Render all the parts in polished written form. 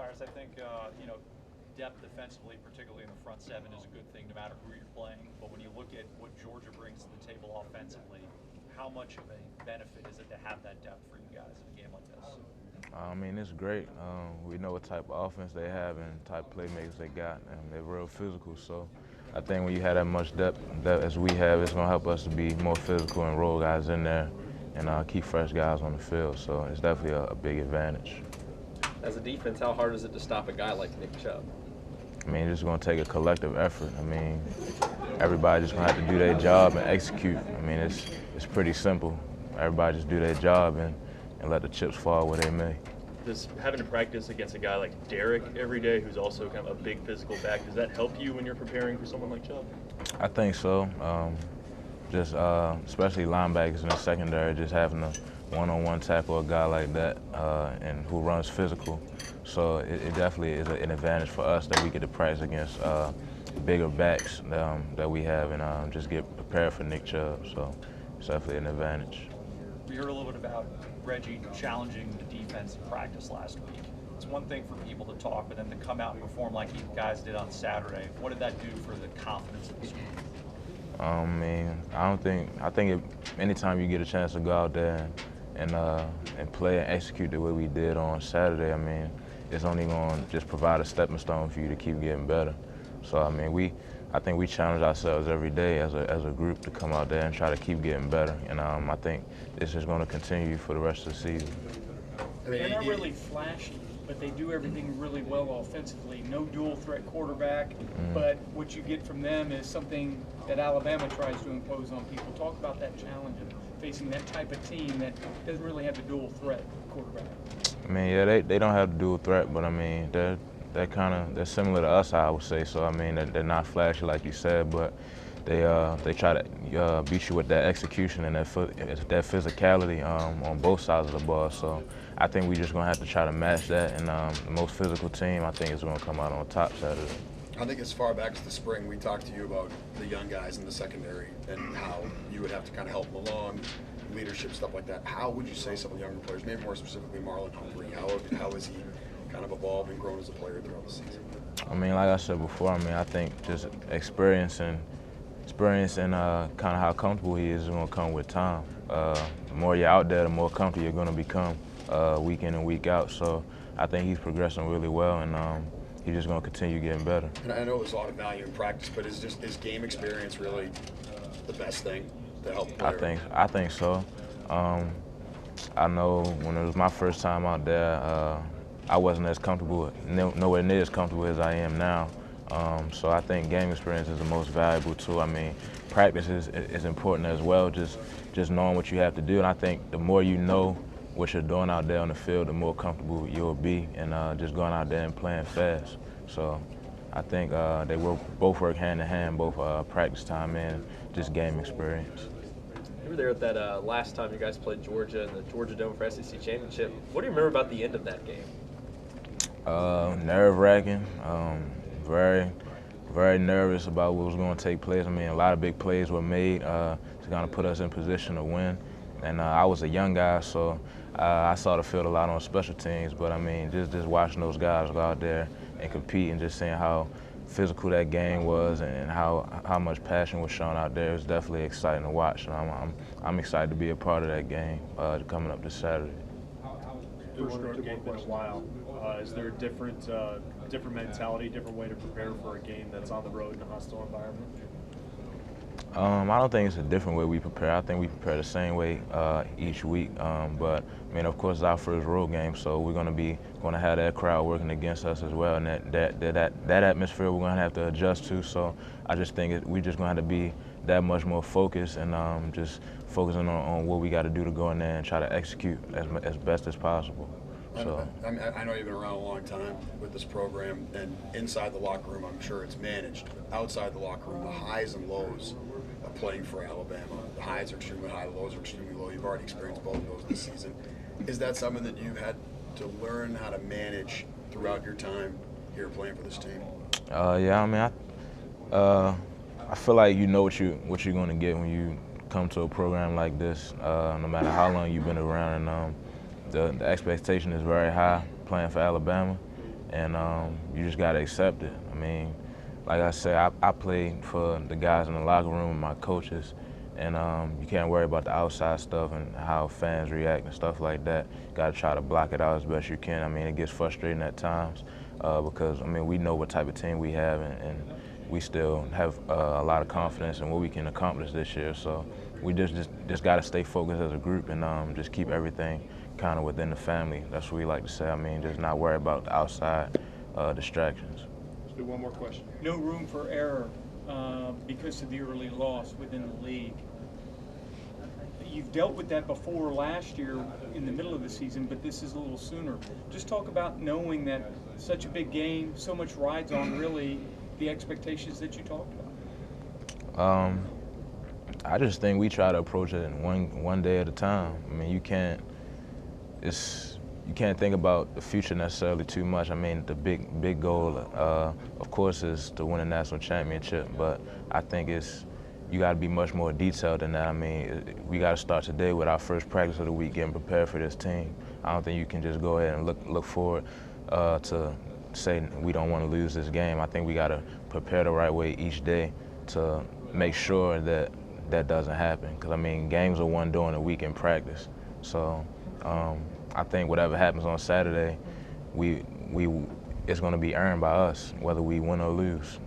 Cyrus, I think depth defensively, particularly in the front seven, is a good thing no matter who you're playing. But when you look at what Georgia brings to the table offensively, how much of a benefit is it to have that depth for you guys in a game like this? I mean, it's great. We know what type of offense they have and type of playmakers they got, and they're real physical. So I think when you have that much depth as we have, it's going to help us to be more physical and roll guys in there and keep fresh guys on the field. So it's definitely a big advantage. As a defense, how hard is it to stop a guy like Nick Chubb? I mean, it's going to take a collective effort. I mean, everybody just going to have to do their job and execute. I mean, it's pretty simple. Everybody just do their job and let the chips fall where they may. Does having to practice against a guy like Derek every day, who's also kind of a big physical back, does that help you when you're preparing for someone like Chubb? I think so. Especially linebackers in the secondary, just having a one-on-one tackle a guy like that and who runs physical. So it definitely is an advantage for us that we get to practice against bigger backs that we have and just get prepared for Nick Chubb. So it's definitely an advantage. We heard a little bit about Reggie challenging the defense in practice last week. It's one thing for people to talk, but then to come out and perform like you guys did on Saturday, what did that do for the confidence of the squad? I think anytime you get a chance to go out there and play and execute the way we did on Saturday, I mean, it's only going to just provide a stepping stone for you to keep getting better. So, I mean, I think we challenge ourselves every day as a group to come out there and try to keep getting better. And I think this is going to continue for the rest of the season. They're not really flashy, but they do everything really well offensively. No dual threat quarterback, but what you get from them is something that Alabama tries to impose on people. Talk about that challenge of facing that type of team that doesn't really have the dual threat quarterback. I mean, yeah, they don't have the dual threat, but I mean, they're similar to us, I would say. So I mean, they're not flashy like you said, but they try to beat you with that execution and that physicality on both sides of the ball. So I think we're just gonna have to try to match that, and the most physical team I think is gonna come out on top Saturday. I think as far back as the spring, we talked to you about the young guys in the secondary and how you would have to kind of help them along, leadership, stuff like that. How would you say some of the younger players, maybe more specifically Marlon Humphrey, how has he kind of evolved and grown as a player throughout the season? I mean, like I said before, I mean, I think just experience and kind of how comfortable he is going to come with time. The more you're out there, the more comfortable you're going to become week in and week out. So I think he's progressing really well, and he's just going to continue getting better. And I know there's a lot of value in practice, but is game experience really the best thing to help a player? I think so. I know when it was my first time out there, I wasn't as comfortable, nowhere near as comfortable as I am now. So I think game experience is the most valuable tool. I mean, practice is important as well, just knowing what you have to do. And I think the more you know what you're doing out there on the field, the more comfortable you'll be and just going out there and playing fast. So I think they will both work hand in hand, both practice time and just game experience. You were there at that last time you guys played Georgia in the Georgia Dome for SEC Championship. What do you remember about the end of that game? Nerve-wracking, very, very nervous about what was going to take place. I mean, a lot of big plays were made to kind of put us in position to win. And I was a young guy, so I saw the field a lot on special teams. But, I mean, just watching those guys go out there and compete and just seeing how physical that game was and how much passion was shown out there, it was definitely exciting to watch. And I'm excited to be a part of that game coming up this Saturday. First road game in a while. Is there a different mentality, different way to prepare for a game that's on the road in a hostile environment? I don't think it's a different way we prepare. I think we prepare the same way each week. But I mean, of course, it's our first road game, so we're going to have that crowd working against us as well, and that atmosphere we're going to have to adjust to. So I just think we're just going to have to be that much more focused and just focusing on what we got to do to go in there and try to execute as best as possible. So I know you've been around a long time with this program, and inside the locker room, I'm sure it's managed. Outside the locker room, the highs and lows of playing for Alabama. The highs are extremely high, the lows are extremely low. You've already experienced both of those this season. Is that something that you've had to learn how to manage throughout your time here playing for this team? Yeah, I mean, I feel like you know what you're going to get when you come to a program like this, no matter how long you've been around. And the expectation is very high playing for Alabama. and you just got to accept it. I mean, like I said, I played for the guys in the locker room and my coaches, and you can't worry about the outside stuff and how fans react and stuff like that. You got to try to block it out as best you can. I mean, it gets frustrating at times because, I mean, we know what type of team we have, and we still have a lot of confidence in what we can accomplish this year. So we just got to stay focused as a group and just keep everything kind of within the family. That's what we like to say. I mean, just not worry about the outside distractions. Let's do one more question. No room for error because of the early loss within the league. You've dealt with that before last year in the middle of the season, but this is a little sooner. Just talk about knowing that such a big game, so much rides on really the expectations that you talked about. I just think we try to approach it one day at a time. I mean, you can't think about the future necessarily too much. I mean, the big goal, of course, is to win a national championship, but I think you got to be much more detailed than that. I mean, we got to start today with our first practice of the week, getting prepared for this team. I don't think you can just go ahead and look forward to say we don't want to lose this game. I think we got to prepare the right way each day to make sure that that doesn't happen. Because, I mean, games are won during the week in practice. So I think whatever happens on Saturday, it's going to be earned by us, whether we win or lose.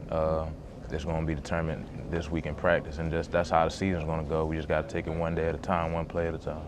It's going to be determined this week in practice, and that's how the season's going to go. We just got to take it one day at a time, one play at a time.